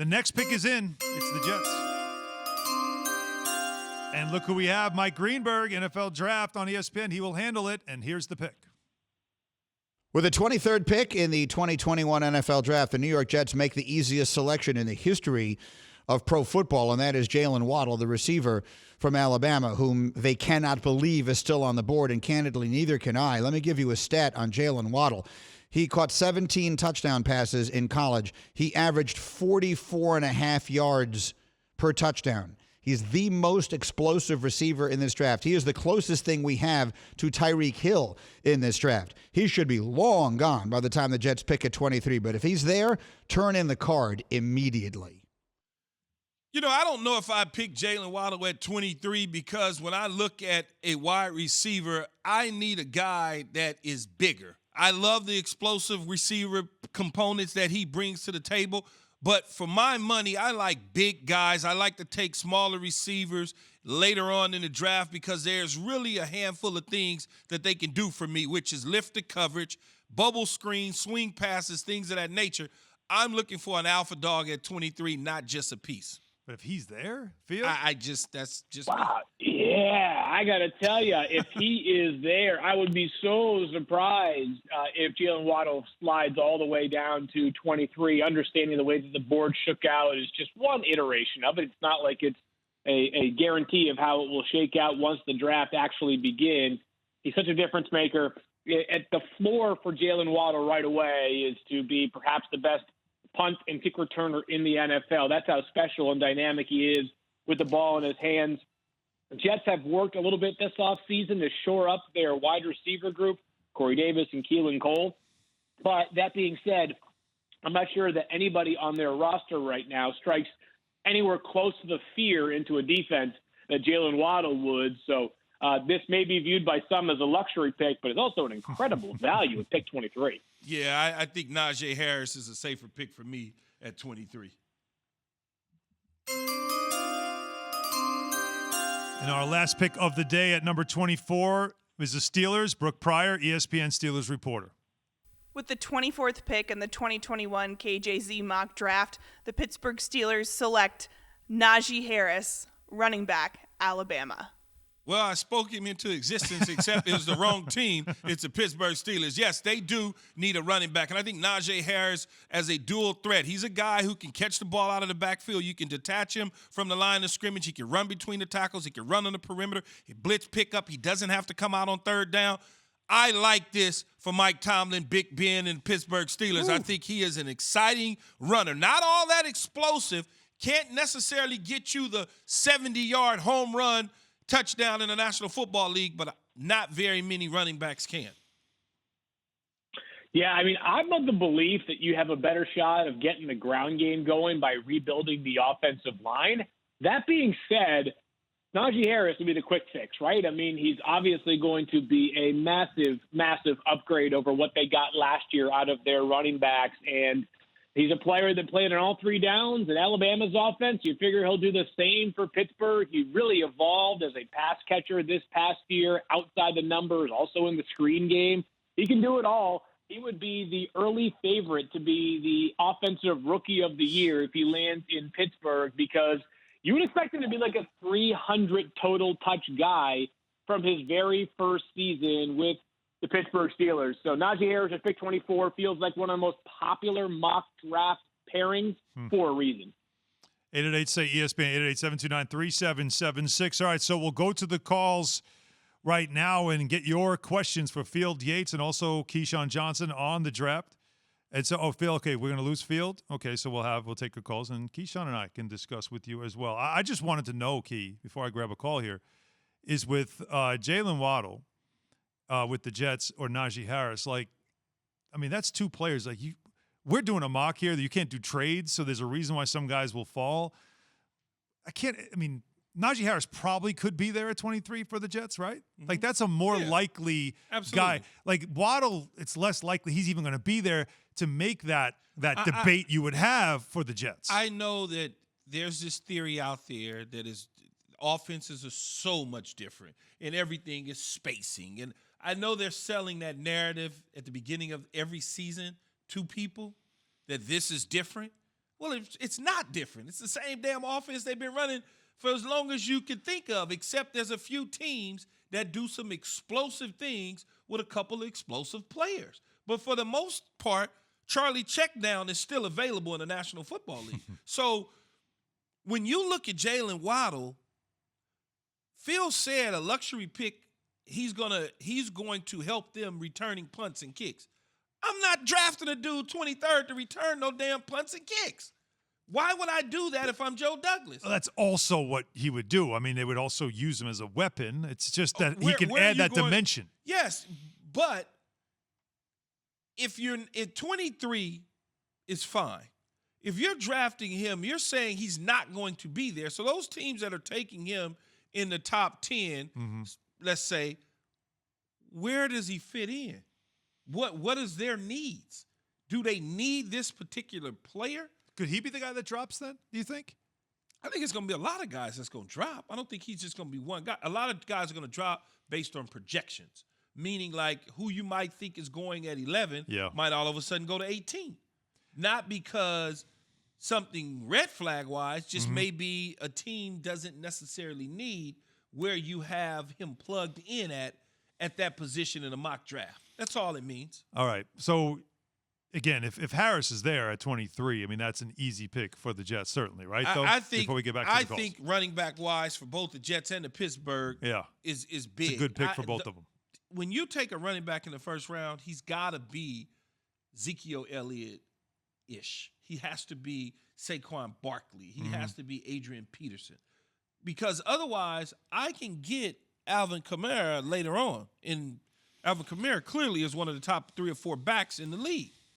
The next pick is in. It's the Jets. And look who we have, Mike Greenberg, NFL Draft on ESPN. He will handle it, and here's the pick. With the 23rd pick in the 2021 NFL Draft, the New York Jets make the easiest selection in the history of pro football, and that is Jaylen Waddle, the receiver from Alabama, whom they cannot believe is still on the board, and candidly, neither can I. Let me give you a stat on Jaylen Waddle. He caught 17 touchdown passes in college. He averaged 44.5 yards per touchdown. He's the most explosive receiver in this draft. He is the closest thing we have to Tyreek Hill in this draft. He should be long gone by the time the Jets pick at 23. But if he's there, turn in the card immediately. You know, I don't know if I pick Jaylen Waddle at 23 because when I look at a wide receiver, I need a guy that is bigger. I love the explosive receiver components that he brings to the table. But for my money, I like big guys. I like to take smaller receivers later on in the draft because there's really a handful of things that they can do for me, which is lift the coverage, bubble screen, swing passes, things of that nature. I'm looking for an alpha dog at 23, not just a piece. But if he's there, Field? That's just wow. Yeah, I got to tell you, if he is there, I would be so surprised if Jaylen Waddle slides all the way down to 23. Understanding the way that the board shook out is just one iteration of it. It's not like it's a guarantee of how it will shake out once the draft actually begins. He's such a difference maker. At the floor for Jaylen Waddle right away is to be perhaps the best punt and kick returner in the NFL. That's how special and dynamic he is with the ball in his hands. The Jets have worked a little bit this offseason to shore up their wide receiver group, Corey Davis and Keelan Cole. But that being said, I'm not sure that anybody on their roster right now strikes anywhere close to the fear into a defense that Jaylen Waddle would. So this may be viewed by some as a luxury pick, but it's also an incredible value at pick 23. Yeah, I think Najee Harris is a safer pick for me at 23. And our last pick of the day at number 24 is the Steelers. Brooke Pryor, ESPN Steelers reporter. With the 24th pick in the 2021 KJZ mock draft, the Pittsburgh Steelers select Najee Harris, running back, Alabama. Well, I spoke him into existence, except it was the wrong team. It's the Pittsburgh Steelers. Yes, they do need a running back. And I think Najee Harris as a dual threat. He's a guy who can catch the ball out of the backfield. You can detach him from the line of scrimmage. He can run between the tackles. He can run on the perimeter. He blitz pickup. He doesn't have to come out on third down. I like this for Mike Tomlin, Big Ben, and Pittsburgh Steelers. Ooh. I think he is an exciting runner. Not all that explosive. Can't necessarily get you the 70-yard home run touchdown in the National Football League, but not very many running backs can. Yeah, I mean, I'm of the belief that you have a better shot of getting the ground game going by rebuilding the offensive line. That being said, Najee Harris will be the quick fix, right? I mean, he's obviously going to be a massive, massive upgrade over what they got last year out of their running backs, and he's a player that played on all three downs in Alabama's offense. You figure he'll do the same for Pittsburgh. He really evolved as a pass catcher this past year, outside the numbers, also in the screen game. He can do it all. He would be the early favorite to be the offensive rookie of the year if he lands in Pittsburgh, because you would expect him to be like a 300 total touch guy from his very first season with the Pittsburgh Steelers. So Najee Harris at pick 24 feels like one of the most popular mock draft pairings for a reason. 888-SAY-ESPN, 888-729-3776. All right, so we'll go to the calls right now and get your questions for Field Yates and also Keyshawn Johnson on the draft. And so, Phil, okay, we're going to lose Field. Okay, so we'll take the calls, and Keyshawn and I can discuss with you as well. I just wanted to know, Key, before I grab a call here, is with Jaylen Waddle, with the Jets or Najee Harris, like, I mean, that's two players. Like, we're doing a mock here that you can't do trades, so there's a reason why some guys will fall. Najee Harris probably could be there at 23 for the Jets, right? Mm-hmm. Like, that's a more likely guy. Like, Waddle, it's less likely he's even going to be there to make that debate you would have for the Jets. I know that there's this theory out there that is offenses are so much different, and everything is spacing. And I know they're selling that narrative at the beginning of every season to people that this is different. Well, it's not different. It's the same damn offense they've been running for as long as you can think of, except there's a few teams that do some explosive things with a couple of explosive players. But for the most part, Charlie Checkdown is still available in the National Football League. So when you look at Jaylen Waddle, Phil said a luxury pick, he's going to help them returning punts and kicks. I'm not drafting a dude 23rd to return no damn punts and kicks. Why would I do that if I'm Joe Douglas? Well, that's also what he would do. I mean, they would also use him as a weapon. It's just that he can add that dimension. Yes, but if you're at 23 is fine. If you're drafting him, you're saying he's not going to be there. So those teams that are taking him in the top 10, let's say, where does he fit in? What is their needs? Do they need this particular player? Could he be the guy that drops then, do you think? I think it's going to be a lot of guys that's going to drop. I don't think he's just going to be one guy. A lot of guys are going to drop based on projections, meaning like who you might think is going at 11 might all of a sudden go to 18. Not because something red flag-wise, just maybe a team doesn't necessarily need where you have him plugged in at that position in a mock draft. That's all it means. All right. So, again, if Harris is there at 23, I mean, that's an easy pick for the Jets, certainly, right? I think, before we get back to the calls. I think running back-wise for both the Jets and the Pittsburgh is big. It's a good pick for both of them. When you take a running back in the first round, he's got to be Ezekiel Elliott-ish. He has to be Saquon Barkley. He has to be Adrian Peterson. Because otherwise, I can get Alvin Kamara later on. And Alvin Kamara clearly is one of the top 3 or 4 backs in the league.